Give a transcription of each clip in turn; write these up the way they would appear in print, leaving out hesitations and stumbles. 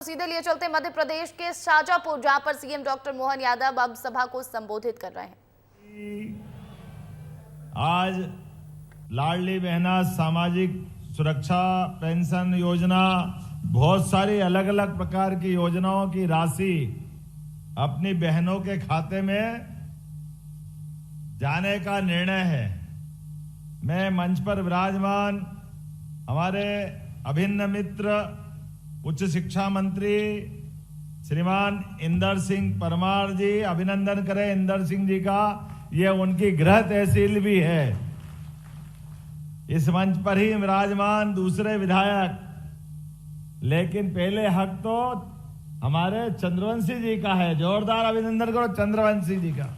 सीधे लिए चलते मध्य प्रदेश के शाजापुर, जहां पर सीएम डॉक्टर मोहन यादव अब सभा को संबोधित कर रहे हैं। आज लाडली बहना सामाजिक सुरक्षा पेंशन योजना, बहुत सारी अलग अलग प्रकार की योजनाओं की राशि अपनी बहनों के खाते में जाने का निर्णय है। मैं मंच पर विराजमान हमारे अभिन्न मित्र उच्च शिक्षा मंत्री श्रीमान इंदर सिंह परमार जी, अभिनंदन करें इंदर सिंह जी का, ये उनकी गृह तहसील भी है। इस मंच पर ही विराजमान दूसरे विधायक, लेकिन पहले हक तो हमारे चंद्रवंशी जी का है। जोरदार अभिनंदन करो चंद्रवंशी जी का।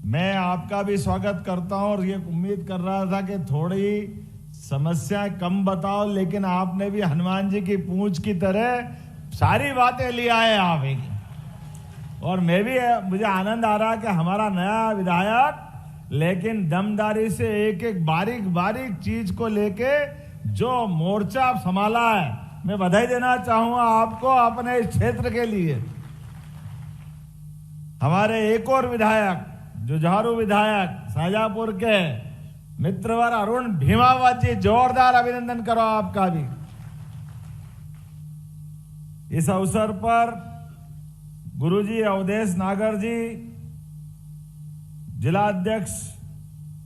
मैं आपका भी स्वागत करता हूं और ये उम्मीद कर रहा था कि थोड़ी समस्याएं कम बताओ, लेकिन आपने भी हनुमान जी की पूंछ की तरह सारी बातें लिया है आप ही। और मुझे आनंद आ रहा है कि हमारा नया विधायक लेकिन दमदारी से एक एक बारीक बारीक चीज को लेके जो मोर्चा संभाला है, मैं बधाई देना चाहूंगा आपको अपने इस क्षेत्र के लिए। हमारे एक और विधायक, जुझारू विधायक शाजापुर के मित्रवर अरुण भीमावत जी, जोरदार अभिनंदन करो आपका भी। इस अवसर पर गुरुजी अवधेश नागर जी, जिला अध्यक्ष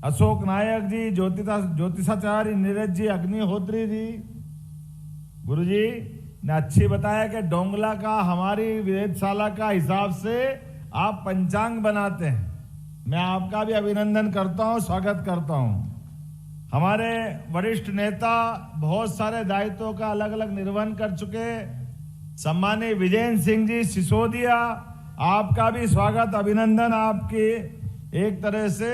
अशोक नायक जी, ज्योतिषाचार्य नीरज जी अग्निहोत्री जी, गुरुजी ने अच्छी बताया कि डोंगला का हमारी वेधशाला का हिसाब से आप पंचांग बनाते हैं। मैं आपका भी अभिनंदन करता हूं, स्वागत करता हूं। हमारे वरिष्ठ नेता बहुत सारे दायित्वों का अलग अलग निर्वहन कर चुके सम्मानीय विजय सिंह जी सिसोदिया, आपका भी स्वागत, अभिनंदन। आपकी एक तरह से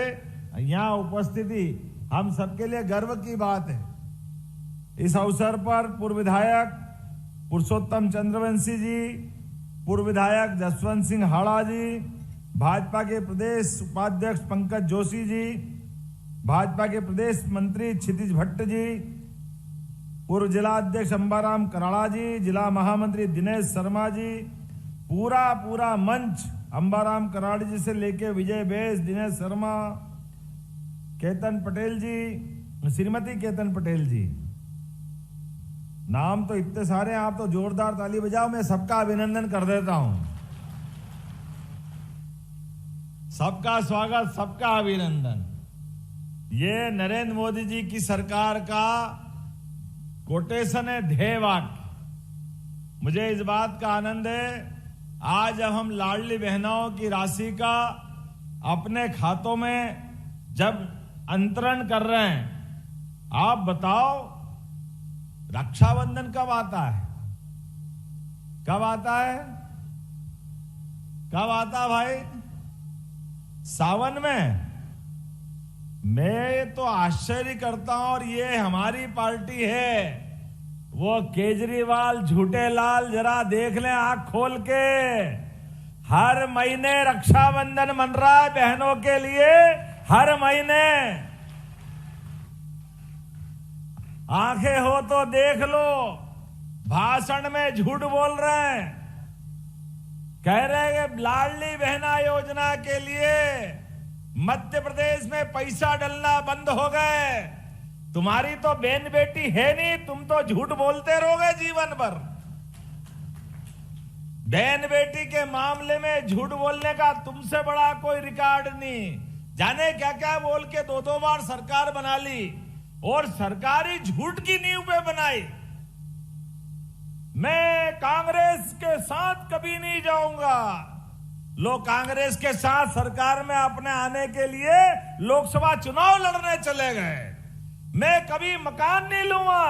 यहाँ उपस्थिति हम सबके लिए गर्व की बात है। इस अवसर पर पूर्व विधायक पुरुषोत्तम चंद्रवंशी जी, पूर्व विधायक जसवंत सिंह हाड़ा जी, भाजपा के प्रदेश उपाध्यक्ष पंकज जोशी जी, भाजपा के प्रदेश मंत्री क्षितिज भट्ट जी, पूर्व जिला अध्यक्ष अंबाराम कराड़ा जी, जिला महामंत्री दिनेश शर्मा जी, पूरा मंच अंबाराम कराड़ा जी से लेके विजय बेस, दिनेश शर्मा, केतन पटेल जी, श्रीमती केतन पटेल जी, नाम तो इतने सारे हैं, आप तो जोरदार ताली बजाओ। मैं सबका अभिनंदन कर देता हूं। सबका स्वागत, सबका अभिनंदन। ये नरेंद्र मोदी जी की सरकार का कोटेशन है, ध्येय वाक्य। मुझे इस बात का आनंद है, आज जब हम लाडली बहनों की राशि का अपने खातों में जब अंतरण कर रहे हैं, आप बताओ रक्षाबंधन कब आता है? कब आता है? कब आता भाई? सावन में। मैं तो आश्चर्य करता हूं, और ये हमारी पार्टी है। वो केजरीवाल झूठे लाल जरा देख लें आंख खोल के, हर महीने रक्षाबंधन मन रहा है बहनों के लिए, हर महीने। आंखें हो तो देख लो, भाषण में झूठ बोल रहे हैं, कह रहे हैं कि लाडली बहना योजना के लिए मध्य प्रदेश में पैसा डलना बंद हो गए। तुम्हारी तो बहन बेटी है नहीं, तुम तो झूठ बोलते रहोगे जीवन भर। बहन बेटी के मामले में झूठ बोलने का तुमसे बड़ा कोई रिकॉर्ड नहीं। जाने क्या क्या बोल के दो बार सरकार बना ली, और सरकारी झूठ की नींव पे बनाई। मैं कांग्रेस के साथ कभी नहीं जाऊंगा। लोग कांग्रेस के साथ सरकार में अपने आने के लिए लोकसभा चुनाव लड़ने चले गए। मैं कभी मकान नहीं लूंगा,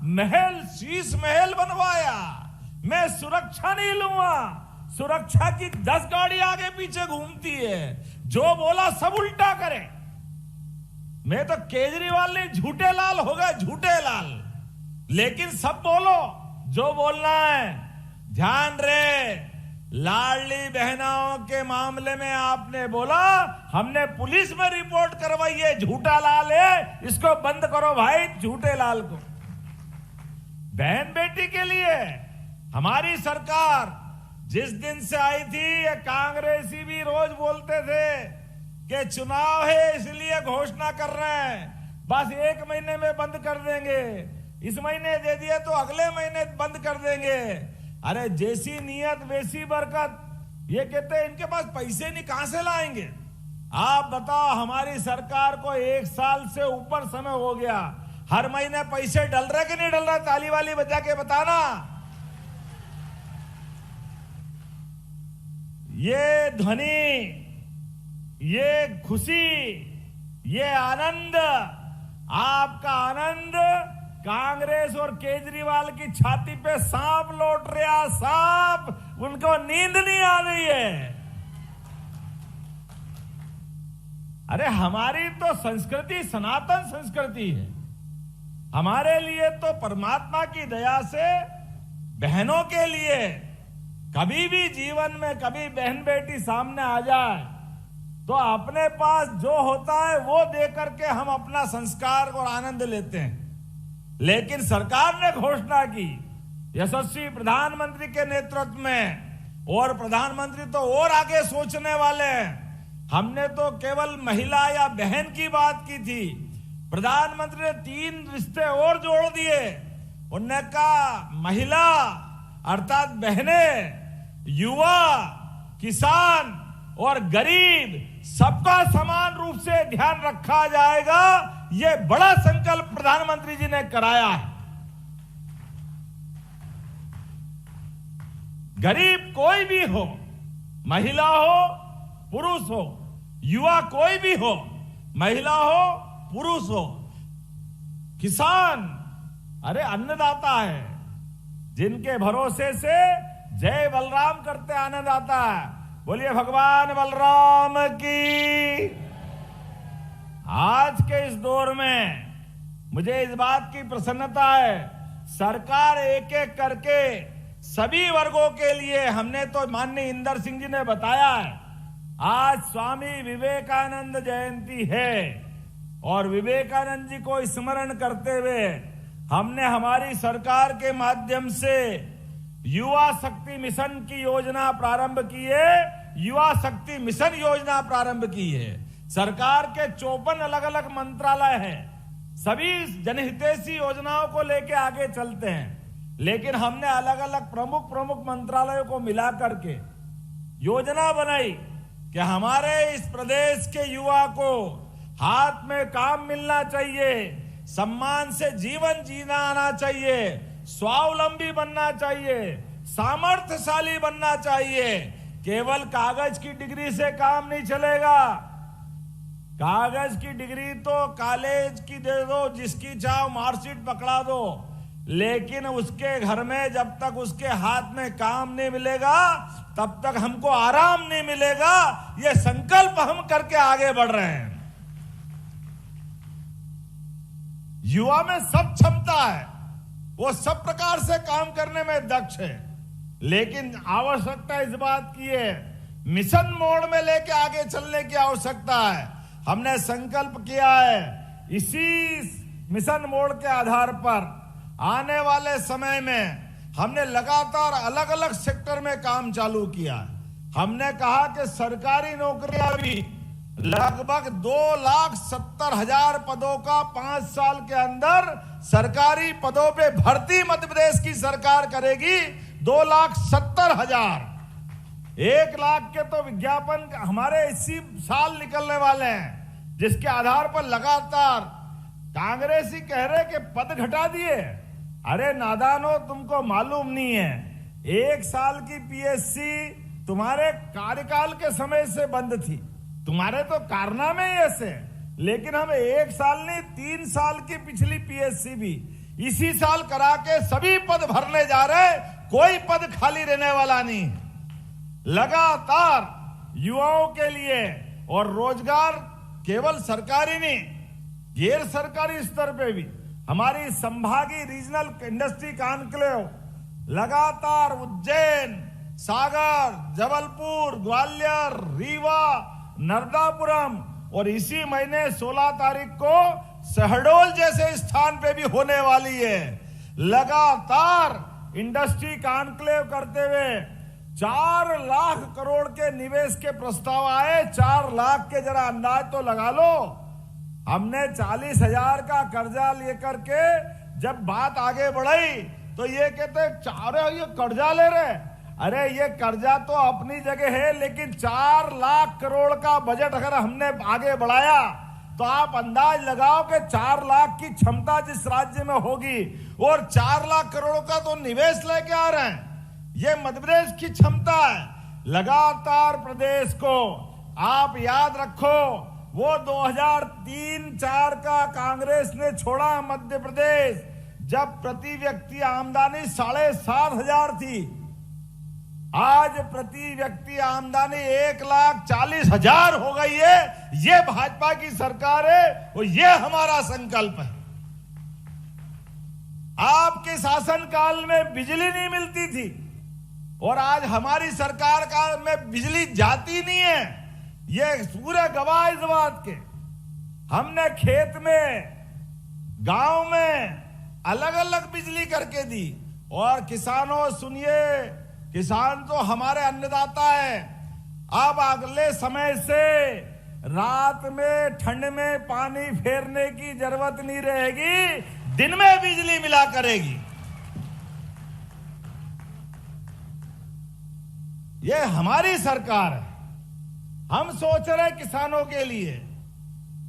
महल शीश महल बनवाया। मैं सुरक्षा नहीं लूंगा, सुरक्षा की 10 गाड़ी आगे पीछे घूमती है। जो बोला सब उल्टा करे। मैं तो केजरीवाल ने झूठे लाल हो गए, झूठे लाल। लेकिन सब बोलो जो बोलना है। ध्यान रहे, लाडली बहनों के मामले में आपने बोला हमने पुलिस में रिपोर्ट करवाई है, झूठा लाल है, इसको बंद करो भाई झूठे लाल को। बहन बेटी के लिए हमारी सरकार जिस दिन से आई थी, ये कांग्रेसी भी रोज बोलते थे कि चुनाव है इसलिए घोषणा कर रहे हैं, बस 1 महीने में बंद कर देंगे, इस महीने दे दिए तो अगले महीने बंद कर देंगे। अरे जैसी नियत वैसी बरकत। ये कहते हैं इनके पास पैसे नहीं, कहां से लाएंगे? आप बताओ, हमारी सरकार को 1 साल से ऊपर समय हो गया, हर महीने पैसे डल रहे कि नहीं डल रहा? ताली वाली बजा के बताना। ये ध्वनि, ये खुशी, ये आनंद, आपका आनंद कांग्रेस और केजरीवाल की छाती पे सांप लौट रहा, सांप, उनको नींद नहीं आ रही है। अरे हमारी तो संस्कृति सनातन संस्कृति है। हमारे लिए तो परमात्मा की दया से बहनों के लिए कभी भी जीवन में कभी बहन बेटी सामने आ जाए तो अपने पास जो होता है वो दे करके हम अपना संस्कार और आनंद लेते हैं। लेकिन सरकार ने घोषणा की, यशस्वी प्रधानमंत्री के नेतृत्व में, और प्रधानमंत्री तो और आगे सोचने वाले हैं। हमने तो केवल महिला या बहन की बात की थी, प्रधानमंत्री ने 3 रिश्ते और जोड़ दिए। उन्होंने कहा महिला अर्थात बहनें, युवा, किसान और गरीब सबका समान रूप से ध्यान रखा जाएगा। ये बड़ा संकल्प प्रधानमंत्री जी ने कराया है। गरीब कोई भी हो, महिला हो, पुरुष हो, युवा कोई भी हो, महिला हो, पुरुष हो, किसान, अरे अन्नदाता है, जिनके भरोसे से जय बलराम करते आनंद आता है। बोलिए भगवान बलराम की। आज के इस दौर में मुझे इस बात की प्रसन्नता है, सरकार एक एक करके सभी वर्गों के लिए, हमने तो माननीय इंदर सिंह जी ने बताया है, आज स्वामी विवेकानंद जयंती है और विवेकानंद जी को स्मरण करते हुए हमने हमारी सरकार के माध्यम से युवा शक्ति मिशन की योजना प्रारंभ की है। युवा शक्ति मिशन योजना प्रारंभ की है। सरकार के 54 अलग अलग मंत्रालय हैं, सभी जनहितैषी योजनाओं को लेके आगे चलते हैं। लेकिन हमने अलग अलग प्रमुख मंत्रालयों को मिला करके योजना बनाई कि हमारे इस प्रदेश के युवा को हाथ में काम मिलना चाहिए, सम्मान से जीवन जीना आना चाहिए, स्वावलंबी बनना चाहिए, सामर्थ्यशाली बनना चाहिए। केवल कागज की डिग्री से काम नहीं चलेगा। कागज की डिग्री तो कॉलेज की दे दो, जिसकी चाहो मार्कशीट पकड़ा दो, लेकिन उसके घर में जब तक उसके हाथ में काम नहीं मिलेगा तब तक हमको आराम नहीं मिलेगा। ये संकल्प हम करके आगे बढ़ रहे हैं। युवा में सब क्षमता है, वो सब प्रकार से काम करने में दक्ष है, लेकिन आवश्यकता इस बात की है, मिशन मोड में लेके आगे चलने की आवश्यकता है। हमने संकल्प किया है, इसी मिशन मोड के आधार पर आने वाले समय में हमने लगातार अलग अलग सेक्टर में काम चालू किया है। हमने कहा कि सरकारी नौकरियां भी लगभग 2,70,000 पदों का 5 साल के अंदर सरकारी पदों पे भर्ती मध्य प्रदेश की सरकार करेगी। 2,70,000, 1 लाख के तो विज्ञापन हमारे इसी साल निकलने वाले हैं, जिसके आधार पर लगातार कांग्रेसी कह रहे कि पद घटा दिए। अरे नादानो, तुमको मालूम नहीं है, 1 साल की पीएससी तुम्हारे कार्यकाल के समय से बंद थी, तुम्हारे तो कारनामे ऐसे, लेकिन हम 1 साल नहीं 3 साल की पिछली पीएससी भी इसी साल करा के सभी पद भरने जा रहे, कोई पद खाली रहने वाला नहीं। लगातार युवाओं के लिए और रोजगार केवल सरकारी नहीं, गैर सरकारी स्तर पे भी हमारी संभागीय रीजनल इंडस्ट्री कॉन्क्लेव लगातार उज्जैन, सागर, जबलपुर, ग्वालियर, रीवा, नर्मदापुरम और इसी महीने 16 तारीख को शहडोल जैसे स्थान पे भी होने वाली है। लगातार इंडस्ट्री कॉन्क्लेव करते हुए 4 लाख करोड़ के निवेश के प्रस्ताव आए। 4 लाख के जरा अंदाज तो लगा लो। हमने 40,000 का कर्जा लेकर के जब बात आगे बढ़ी तो ये कहते ये कर्जा ले रहे। अरे ये कर्जा तो अपनी जगह है, लेकिन 4 लाख करोड़ का बजट अगर हमने आगे बढ़ाया तो आप अंदाज लगाओ कि 4 लाख की क्षमता जिस राज्य में होगी, और 4 लाख करोड़ का तो निवेश लेके आ रहे हैं। ये मध्य प्रदेश की क्षमता है। लगातार प्रदेश को आप याद रखो, वो 2003-4 का कांग्रेस ने छोड़ा मध्य प्रदेश, जब प्रति व्यक्ति आमदनी 7,500 थी। आज प्रति व्यक्ति आमदनी 1,40,000 हो गई है। ये भाजपा की सरकार है और ये हमारा संकल्प है। आपके शासनकाल में बिजली नहीं मिलती थी और आज हमारी सरकार काल में बिजली जाती नहीं है। ये पूरे गवाह इस बात के। हमने खेत में, गांव में अलग अलग बिजली करके दी। और किसानों सुनिए, किसान तो हमारे अन्नदाता है। अब अगले समय से रात में ठंड में पानी फेरने की जरूरत नहीं रहेगी, दिन में बिजली मिला करेगी। ये हमारी सरकार है। हम सोच रहे किसानों के लिए।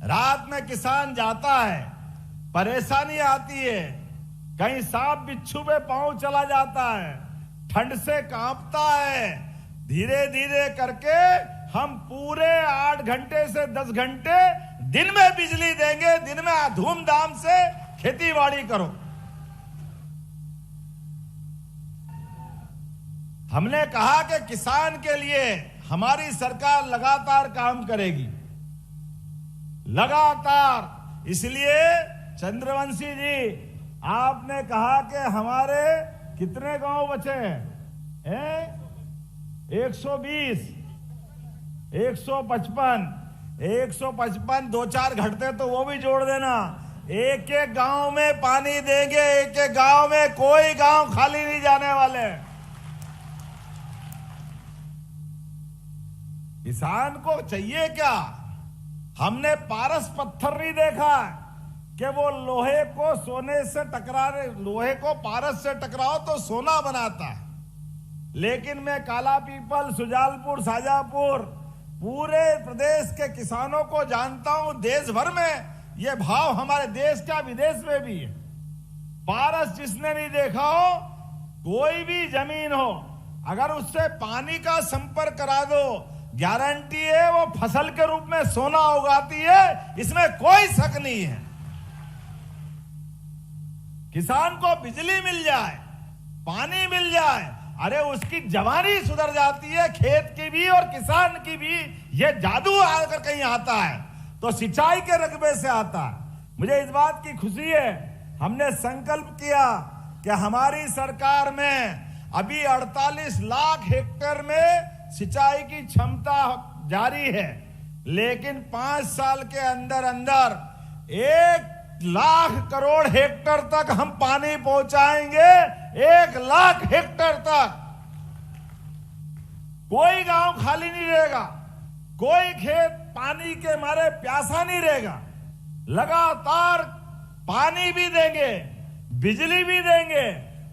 रात में किसान जाता है, परेशानी आती है, कहीं सांप बिच्छू पे पांव चला जाता है, ठंड से कांपता है। धीरे धीरे करके हम पूरे 8 घंटे से 10 घंटे दिन में बिजली देंगे। दिन में धूमधाम से खेती बाड़ी करो। हमने कहा कि किसान के लिए हमारी सरकार लगातार काम करेगी, लगातार। इसलिए चंद्रवंशी जी, आपने कहा कि हमारे कितने गांव बचे हैं? 120, 155, 155, 2-4 घटते तो वो भी जोड़ देना। एक एक गांव में पानी देंगे, एक एक गांव में, कोई गांव खाली नहीं जाने वाले। किसान को चाहिए क्या? हमने पारस पत्थर नहीं देखा कि वो लोहे को सोने से टकराने, लोहे को पारस से टकराओ तो सोना बनाता है। लेकिन मैं काला पीपल, सुजालपुर, शाजापुर, पूरे प्रदेश के किसानों को जानता हूं। देश भर में ये भाव हमारे देश का, विदेश में भी है। पारस जिसने नहीं देखा हो, कोई भी जमीन हो, अगर उससे पानी का संपर्क करा दो, गारंटी है वो फसल के रूप में सोना उगाती है। इसमें कोई शक नहीं है। किसान को बिजली मिल जाए, पानी मिल जाए, अरे उसकी जवानी सुधर जाती है, खेत की भी और किसान की भी। ये जादू अगर कहीं आता है तो सिंचाई के रकबे से आता है। मुझे इस बात की खुशी है, हमने संकल्प किया कि हमारी सरकार में अभी 48 लाख हेक्टेयर में सिंचाई की क्षमता जारी है, लेकिन 5 साल के अंदर अंदर 1 लाख करोड़ हेक्टेयर तक हम पानी पहुंचाएंगे। 1 लाख हेक्टेयर तक कोई गांव खाली नहीं रहेगा, कोई खेत पानी के मारे प्यासा नहीं रहेगा। लगातार पानी भी देंगे, बिजली भी देंगे,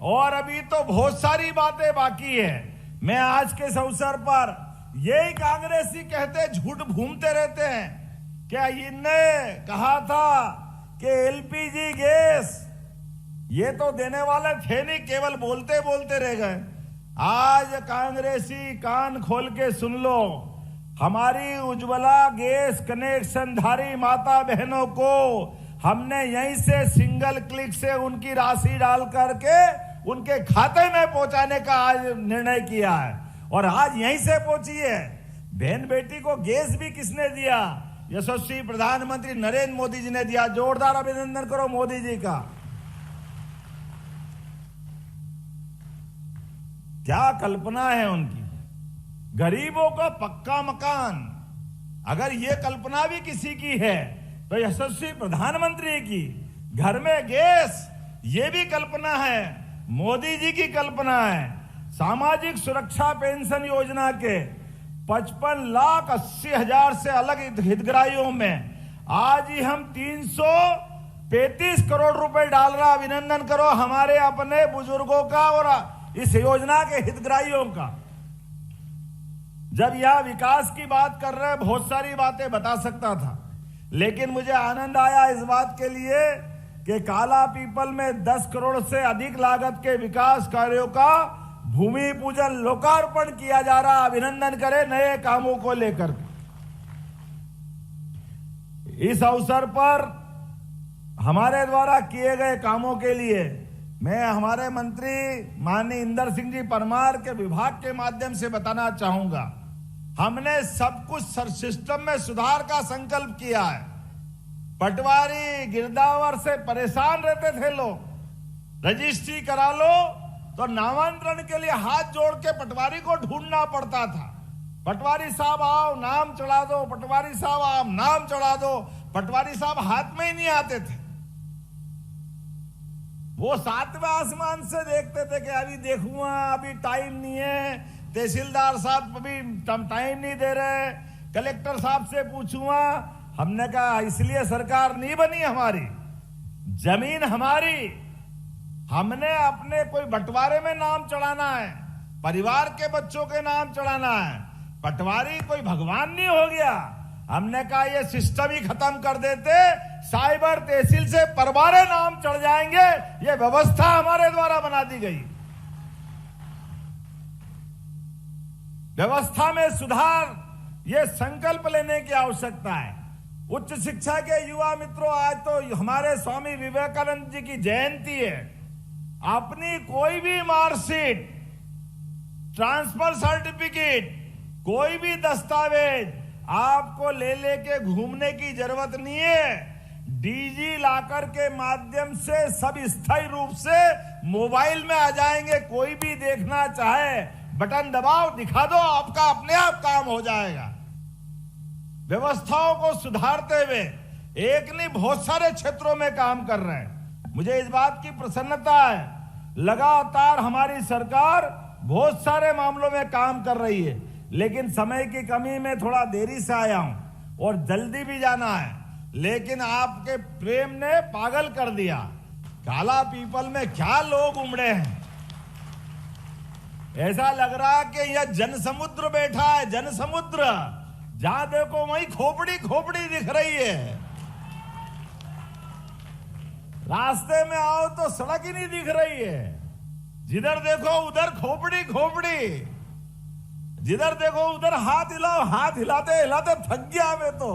और अभी तो बहुत सारी बातें बाकी है। मैं आज के इस अवसर पर यही कांग्रेसी कहते, झूठ घूमते रहते हैं, क्या इनने कहा था कि एलपीजी गैस ये तो देने वाले थे नहीं, केवल बोलते बोलते रह गए। आज कांग्रेसी कान खोल के सुन लो, हमारी उज्ज्वला गैस कनेक्शनधारी माता बहनों को हमने यहीं से सिंगल क्लिक से उनकी राशि डाल करके उनके खाते में पहुंचाने का आज निर्णय किया है, और आज यहीं से पहुंची है। बहन बेटी को गैस भी किसने दिया? यशस्वी प्रधानमंत्री नरेंद्र मोदी जी ने दिया। जोरदार अभिनंदन करो मोदी जी का। क्या कल्पना है उनकी, गरीबों का पक्का मकान। अगर ये कल्पना भी किसी की है तो यशस्वी प्रधानमंत्री की, घर में गैस, ये भी कल्पना है, मोदी जी की कल्पना है। सामाजिक सुरक्षा पेंशन योजना के 55,80,000 से अलग हितग्राहियों में आज ही हम 335 करोड़ रुपए डाल रहा। अभिनंदन करो हमारे अपने बुजुर्गों का और इस योजना के हितग्राहियों का। जब यह विकास की बात कर रहे, बहुत सारी बातें बता सकता था, लेकिन मुझे आनंद आया इस बात के लिए कि काला पीपल में 10 करोड़ से अधिक लागत के विकास कार्यों का भूमि पूजन लोकार्पण किया जा रहा। अभिनंदन करें नए कामों को लेकर। इस अवसर पर हमारे द्वारा किए गए कामों के लिए मैं हमारे मंत्री माननीय इंदर सिंह जी परमार के विभाग के माध्यम से बताना चाहूंगा। हमने सब कुछ सिस्टम में सुधार का संकल्प किया है। पटवारी गिरदावर से परेशान रहते थे लोग, रजिस्ट्री करा लो तो नामांतरण के लिए हाथ जोड़ के पटवारी को ढूंढना पड़ता था। पटवारी साहब आओ नाम चढ़ा दो, पटवारी साहब आप नाम चढ़ा दो। पटवारी साहब हाथ में ही नहीं आते थे। वो 7वें आसमान से देखते थे कि अभी देखूंगा, अभी टाइम नहीं है। तहसीलदार साहब अभी टाइम नहीं दे रहे, कलेक्टर साहब से पूछूंगा। हमने कहा इसलिए सरकार नहीं बनी हमारी, जमीन हमारी। हमने अपने कोई बंटवारे में नाम चढ़ाना है, परिवार के बच्चों के नाम चढ़ाना है। पटवारी कोई भगवान नहीं हो गया। हमने कहा ये सिस्टम ही खत्म कर देते, साइबर तहसील से परवारे नाम चढ़ जाएंगे। ये व्यवस्था हमारे द्वारा बना दी गई। व्यवस्था में सुधार, ये संकल्प लेने की आवश्यकता है। उच्च शिक्षा के युवा मित्रों, आज तो हमारे स्वामी विवेकानंद जी की जयंती है। अपनी कोई भी मार्कशीट, ट्रांसफर सर्टिफिकेट, कोई भी दस्तावेज आपको ले लेके घूमने की जरूरत नहीं है। डीजी लॉकर के माध्यम से सब स्थायी रूप से मोबाइल में आ जाएंगे। कोई भी देखना चाहे बटन दबाओ, दिखा दो, आपका अपने आप काम हो जाएगा। व्यवस्थाओं को सुधारते हुए एक नहीं बहुत सारे क्षेत्रों में काम कर रहे हैं। मुझे इस बात की प्रसन्नता है, लगातार हमारी सरकार बहुत सारे मामलों में काम कर रही है, लेकिन समय की कमी में थोड़ा देरी से आया हूं और जल्दी भी जाना है। लेकिन आपके प्रेम ने पागल कर दिया। काला पीपल में क्या लोग उमड़े हैं, ऐसा लग रहा है कि यह जनसमुद्र बैठा है। जनसमुद्र, जहां देखो वहीं खोपड़ी खोपड़ी दिख रही है। रास्ते में आओ तो सड़क ही नहीं दिख रही है। जिधर देखो उधर खोपड़ी खोपड़ी, जिधर देखो उधर हाथ हिलाओ। हाथ हिलाते हिलाते थक गया मैं तो।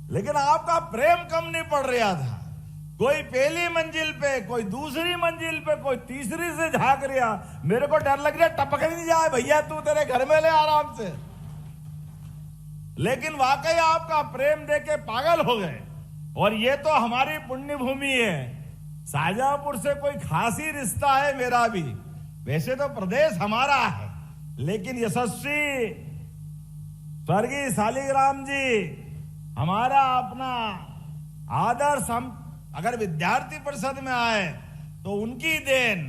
लेकिन आपका प्रेम कम नहीं पड़ रहा था। कोई पहली मंजिल पे, कोई दूसरी मंजिल पे, कोई तीसरी से झांक रहा। मेरे को डर लग रहा टपक नहीं जाए भैया, तू तेरे घर में ले आराम से। लेकिन वाकई आपका प्रेम देके पागल हो गए। और ये तो हमारी पुण्य भूमि है। शाहजहांपुर से कोई खास ही रिश्ता है मेरा भी। वैसे तो प्रदेश हमारा है, लेकिन यशस्वी स्वर्गीय शालिग्राम जी हमारा अपना आदर्श। हम अगर विद्यार्थी परिषद में आए तो उनकी देन,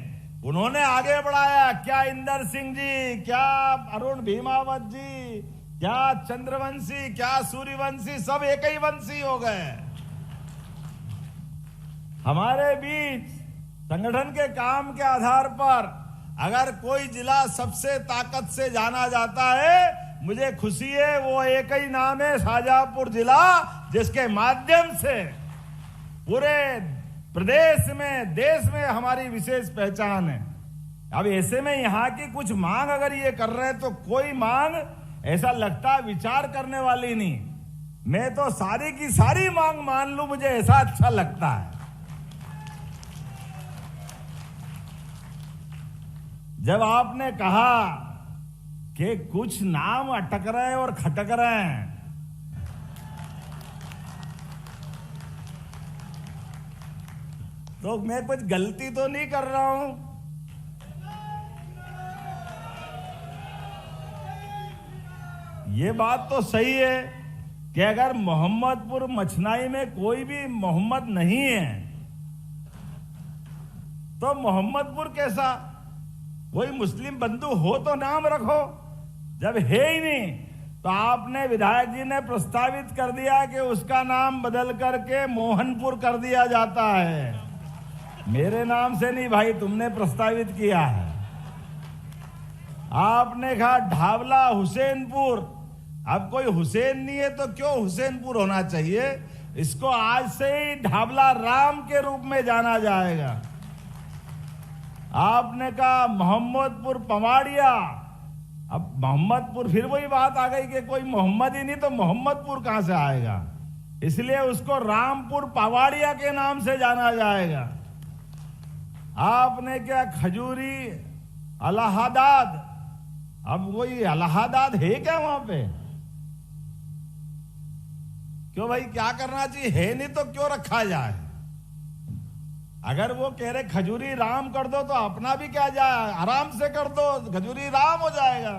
उन्होंने आगे बढ़ाया। क्या इंदर सिंह जी, क्या अरुण भीमावत जी, क्या चंद्रवंशी, क्या सूर्यवंशी, सब एक ही वंशी हो गए। हमारे बीच संगठन के काम के आधार पर अगर कोई जिला सबसे ताकत से जाना जाता है, मुझे खुशी है। वो एक ही नाम है, शाहजहांपुर जिला, जिसके माध्यम से पूरे प्रदेश में, देश में हमारी विशेष पहचान है। अब ऐसे में यहाँ की कुछ मांग अगर ये कर रहे हैं तो कोई मांग ऐसा लगता है विचार करने वाली नहीं। मैं तो सारी की सारी मांग मान लूं, मुझे ऐसा अच्छा लगता है। जब आपने कहा कि कुछ नाम अटक रहे हैं और खटक रहे हैं, तो मैं कुछ गलती तो नहीं कर रहा हूं। ये बात तो सही है कि अगर मोहम्मदपुर मछनाई में कोई भी मोहम्मद नहीं है तो मोहम्मदपुर कैसा? वही मुस्लिम बंधु हो तो नाम रखो, जब है ही नहीं तो आपने विधायक जी ने प्रस्तावित कर दिया कि उसका नाम बदल करके मोहनपुर कर दिया जाता है। मेरे नाम से नहीं भाई, तुमने प्रस्तावित किया है। आपने कहा ढावला हुसैनपुर, अब कोई हुसैन नहीं है तो क्यों हुसैनपुर होना चाहिए? इसको आज से ही ढावला राम के रूप में जाना जाएगा। आपने कहा मोहम्मदपुर पवाड़िया, अब मोहम्मदपुर, फिर वही बात आ गई कि कोई मोहम्मद ही नहीं तो मोहम्मदपुर कहां से आएगा, इसलिए उसको रामपुर पवाड़िया के नाम से जाना जाएगा। आपने क्या खजूरी इलाहाबाद, अब वही इलाहाबाद है क्या वहां पे? क्यों भाई, क्या करना चाहिए? है नहीं तो क्यों रखा जाए? अगर वो कह रहे खजूरी राम कर दो तो अपना भी क्या जाए, आराम से कर दो, खजूरी राम हो जाएगा।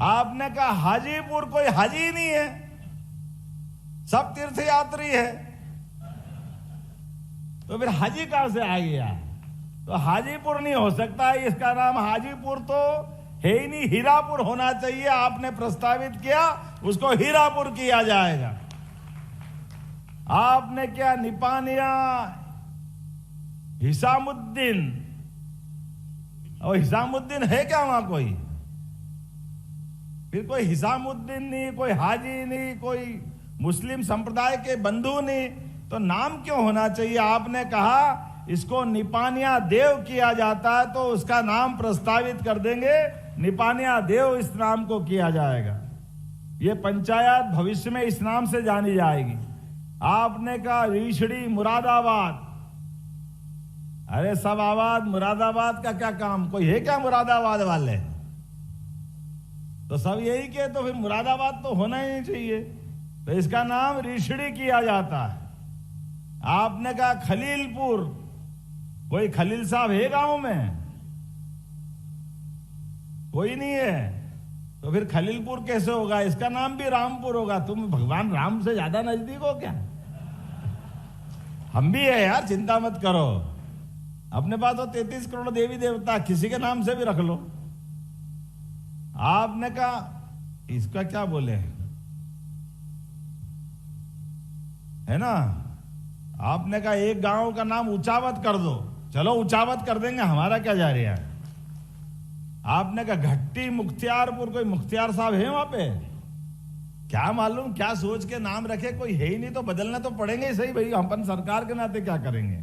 आपने कहा हाजीपुर, कोई हाजी नहीं है, सब तीर्थ यात्री है, तो फिर हाजी कहां से आ गया? तो हाजीपुर नहीं हो सकता, इसका नाम हाजीपुर तो है ही नहीं, हीरापुर होना चाहिए। आपने प्रस्तावित किया, उसको हीरापुर किया जाएगा। आपने क्या निपानिया हिसामुद्दीन, और हिसामुद्दीन है क्या वहां कोई? फिर कोई हिसामुद्दीन नहीं, कोई हाजी नहीं, कोई मुस्लिम संप्रदाय के बंधु नहीं, तो नाम क्यों होना चाहिए? आपने कहा इसको निपानिया देव किया जाता है तो उसका नाम प्रस्तावित कर देंगे, निपानिया देव इस नाम को किया जाएगा। ये पंचायत भविष्य में इस नाम से जानी जाएगी। आपने कहा रीछड़ी मुरादाबाद, अरे सब आबाद, मुरादाबाद का क्या काम? कोई है क्या मुरादाबाद वाले? तो सब यही के, तो फिर मुरादाबाद तो होना ही नहीं चाहिए, तो इसका नाम रीछड़ी किया जाता है। आपने कहा खलीलपुर, कोई खलील साहब है गांव में? कोई नहीं है, तो फिर खलीलपुर कैसे होगा? इसका नाम भी रामपुर होगा। तुम भगवान राम से ज्यादा नजदीक हो क्या? हम भी है यार, चिंता मत करो। अपने पास तो 33 करोड़ देवी देवता, किसी के नाम से भी रख लो। आपने कहा इसका क्या बोले है ना, आपने कहा एक गांव का नाम ऊंचावत कर दो, चलो ऊंचावत कर देंगे, हमारा क्या जा रहा है। आपने कहा घट्टी मुख्तियारपुर, कोई मुख्तियार साहब है वहां पे? क्या मालूम क्या सोच के नाम रखे, कोई है ही नहीं तो बदलना तो पड़ेंगे ही सही भाई, अपन सरकार के नाते क्या करेंगे।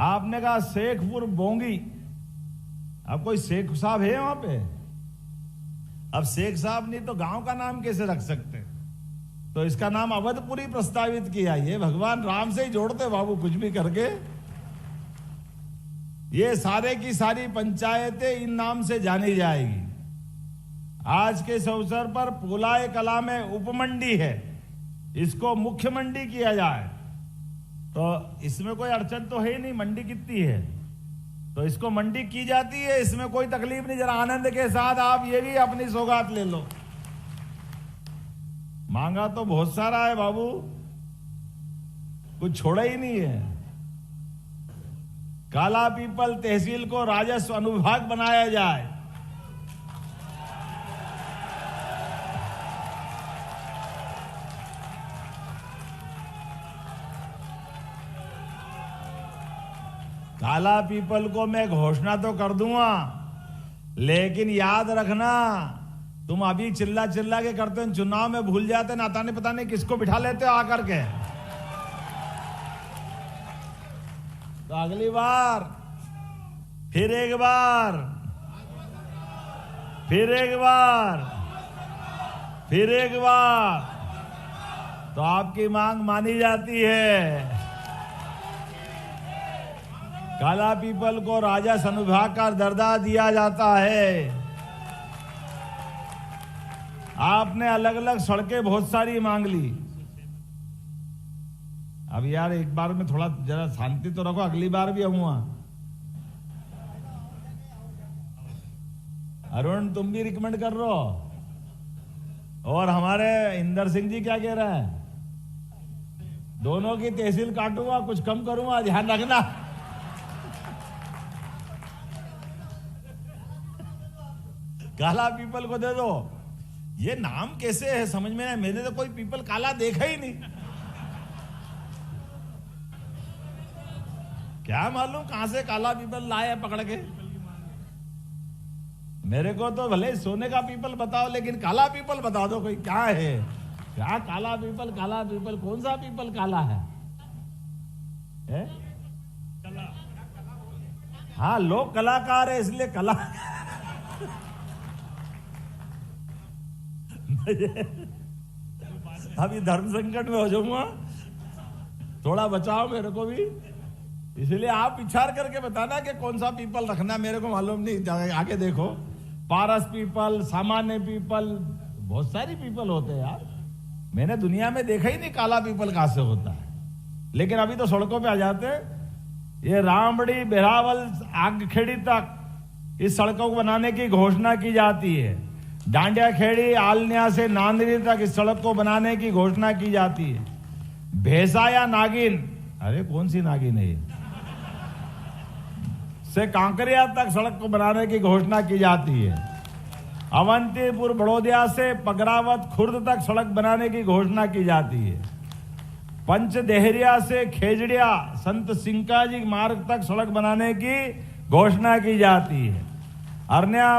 आपने कहा शेखपुर बोंगी, अब कोई शेख साहब है वहां पे? अब शेख साहब नहीं तो गांव का नाम कैसे रख सकते? तो इसका नाम अवधपुरी प्रस्तावित किया। ये भगवान राम से ही जोड़ते बाबू, कुछ भी करके। ये सारे की सारी पंचायतें इन नाम से जानी जाएगी। आज के इस अवसर पर पोलाय कला में उपमंडी है, इसको मुख्य मंडी किया जाए, तो इसमें कोई अड़चन तो है नहीं। मंडी कितनी है तो इसको मंडी की जाती है, इसमें कोई तकलीफ नहीं। जरा आनंद के साथ आप ये भी अपनी सौगात ले लो। मांगा तो बहुत सारा है बाबू, कुछ छोड़ा ही नहीं है। काला पीपल तहसील को राजस्व अनुविभाग बनाया जाए। काला पीपल को मैं घोषणा तो कर दूंगा, लेकिन याद रखना तुम अभी चिल्ला चिल्ला के करते हो, चुनाव में भूल जाते, नाता नहीं पता नहीं किसको बिठा लेते हो आकर के। तो अगली बार फिर एक बार, फिर एक बार, फिर एक बार तो आपकी मांग मानी जाती है। काला पीपल को राजस्व अनुविभाग का दर्जा दिया जाता है। आपने अलग अलग सड़कें बहुत सारी मांग ली। अब यार एक बार में थोड़ा जरा शांति तो रखो, अगली बार भी आऊंगा। अरुण तुम भी रिकमेंड कर रहे हो, और हमारे इंदर सिंह जी क्या कह रहा है? दोनों की तहसील काटूंगा, कुछ कम करूंगा, ध्यान रखना। काला पीपल को दे दो। ये नाम कैसे है समझ में नहीं, मैंने तो कोई पीपल काला देखा ही नहीं। क्या मालूम कहां से काला पीपल लाए पकड़ के। मेरे को तो भले सोने का पीपल बताओ, लेकिन काला पीपल बता दो कोई क्या है। क्या काला पीपल, काला पीपल, कौन सा पीपल काला है? हाँ, लोग कलाकार है इसलिए कला। अभी धर्म संकट में हो जाऊंगा, थोड़ा बचाओ मेरे को भी, इसलिए आप विचार करके बताना कि कौन सा पीपल रखना। मेरे को मालूम नहीं, आगे देखो। पारस पीपल, सामान्य पीपल, बहुत सारी पीपल होते हैं यार। मैंने दुनिया में देखा ही नहीं काला पीपल कहां से होता है। लेकिन अभी तो सड़कों पे आ जाते। ये रामबड़ी, बेरावल, आगखेड़ी तक इस सड़कों को बनाने की घोषणा की जाती है। डांडिया खेड़ी, आलनिया से नांदरी तक इस सड़क को बनाने की घोषणा की जाती है। भैंसा या नागिन, अरे कौन सी नागिन है, से कांकरिया तक सड़क को बनाने की घोषणा की जाती है। अवंतीपुर बड़ौदिया से पगरावत खुर्द तक सड़क बनाने की घोषणा की जाती है। पंचदेहरिया से खेजड़िया संत सिंकाजी मार्ग तक सड़क बनाने की घोषणा की जाती है। अरण्या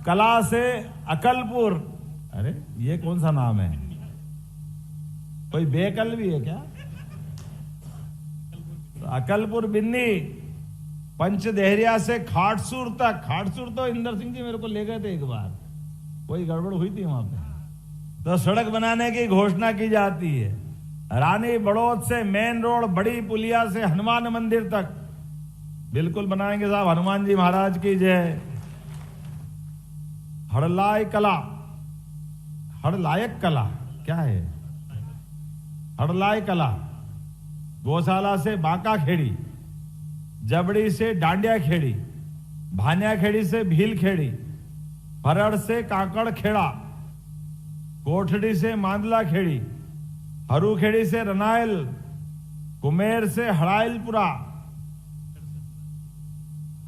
कला से अकलपुर, अरे ये कौन सा नाम है, कोई बेकल भी है क्या? अकलपुर बिन्नी, पंचदेहरिया से खाटसूर तक। खाटसूर तो इंदर सिंह जी मेरे को ले गए थे एक बार, कोई गड़बड़ हुई थी वहां पे, तो सड़क बनाने की घोषणा की जाती है। रानी बड़ौद से मेन रोड, बड़ी पुलिया से हनुमान मंदिर तक बिल्कुल बनाएंगे साहब। हनुमान जी महाराज की जय। हड़लाई कला, हड़लायक कला क्या है? हड़लाई कला, गौशाला से बांका खेड़ी, जबड़ी से डांडिया खेड़ी, भानिया खेड़ी से भील खेड़ी, फरड़ से काकड़ खेड़ा, कोठड़ी से मांदला खेड़ी, हरू खेड़ी से रनाइल, कुमेर से हड़ाइलपुरा,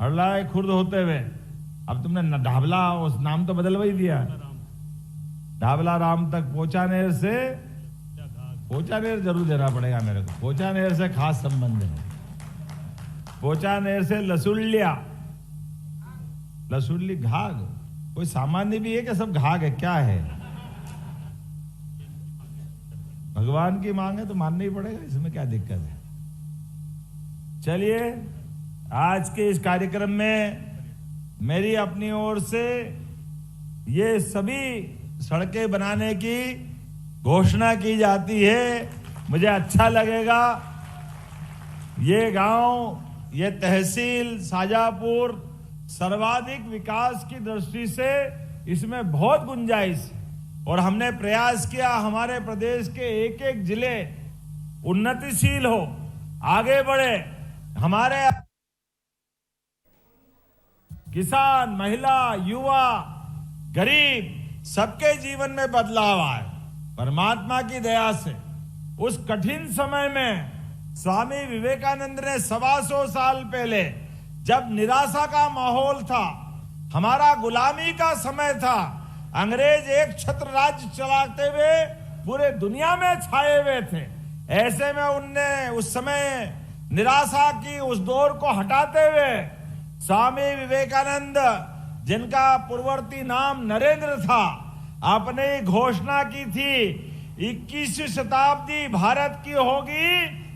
हड़लाई खुर्द होते हुए। अब तुमने ढाबला उस नाम तो बदलवा ही दिया, ढाबला राम तक। पोचानेर से, पोचानेर जरूर देना पड़ेगा मेरे को, पोचानेर से खास संबंध है। पोचानेर से लसुलिया, लसुली घाघ, कोई सामान्य भी है कि सब घाघ है, क्या है? भगवान की मांग है तो मानना ही पड़ेगा, इसमें क्या दिक्कत है। चलिए, आज के इस कार्यक्रम में मेरी अपनी ओर से ये सभी सड़कें बनाने की घोषणा की जाती है। मुझे अच्छा लगेगा। ये गांव, ये तहसील शाजापुर सर्वाधिक विकास की दृष्टि से इसमें बहुत गुंजाइश है, और हमने प्रयास किया हमारे प्रदेश के एक एक जिले उन्नतिशील हो, आगे बढ़े। हमारे किसान, महिला, युवा, गरीब सबके जीवन में बदलाव आए परमात्मा की दया से। उस कठिन समय में स्वामी विवेकानंद ने 125 साल पहले, जब निराशा का माहौल था, हमारा गुलामी का समय था, अंग्रेज एक छत्र राज्य चलाते हुए पूरे दुनिया में छाए हुए थे, ऐसे में उनने उस समय निराशा की उस दौर को हटाते हुए स्वामी विवेकानंद, जिनका पूर्ववर्ती नाम नरेंद्र था, आपने घोषणा की थी 21वीं शताब्दी भारत की होगी,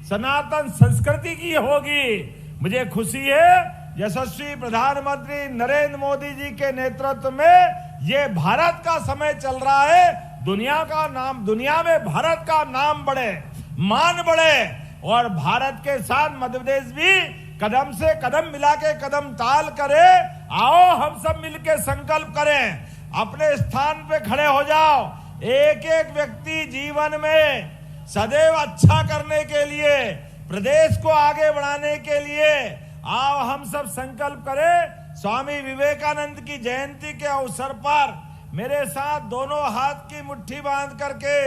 सनातन संस्कृति की होगी। मुझे खुशी है यशस्वी प्रधानमंत्री नरेंद्र मोदी जी के नेतृत्व में ये भारत का समय चल रहा है। दुनिया में भारत का नाम बढ़े, मान बढ़े, और भारत के साथ मध्य प्रदेश भी कदम से कदम मिला के कदम ताल करे। आओ हम सब मिलकर संकल्प करें, अपने स्थान पे खड़े हो जाओ। एक एक व्यक्ति जीवन में सदैव अच्छा करने के लिए, प्रदेश को आगे बढ़ाने के लिए आओ हम सब संकल्प करें। स्वामी विवेकानंद की जयंती के अवसर पर मेरे साथ दोनों हाथ की मुट्ठी बांध करके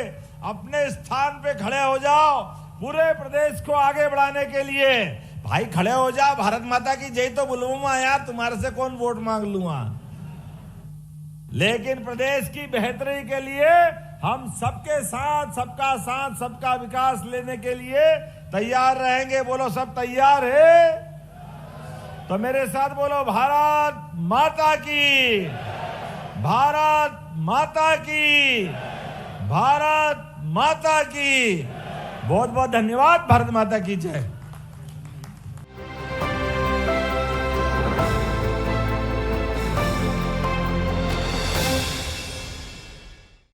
अपने स्थान पे खड़े हो जाओ। पूरे प्रदेश को आगे बढ़ाने के लिए। भाई खड़े हो जा, भारत माता की जय तो बुलवाऊंगा यार, तुम्हारे से कौन वोट मांग लूंगा। लेकिन प्रदेश की बेहतरी के लिए हम सबके साथ, सबका साथ, सबका विकास लेने के लिए तैयार रहेंगे। बोलो सब तैयार है? तो मेरे साथ बोलो भारत माता की, भारत माता की, भारत माता की। बहुत बहुत धन्यवाद। भारत माता की जय।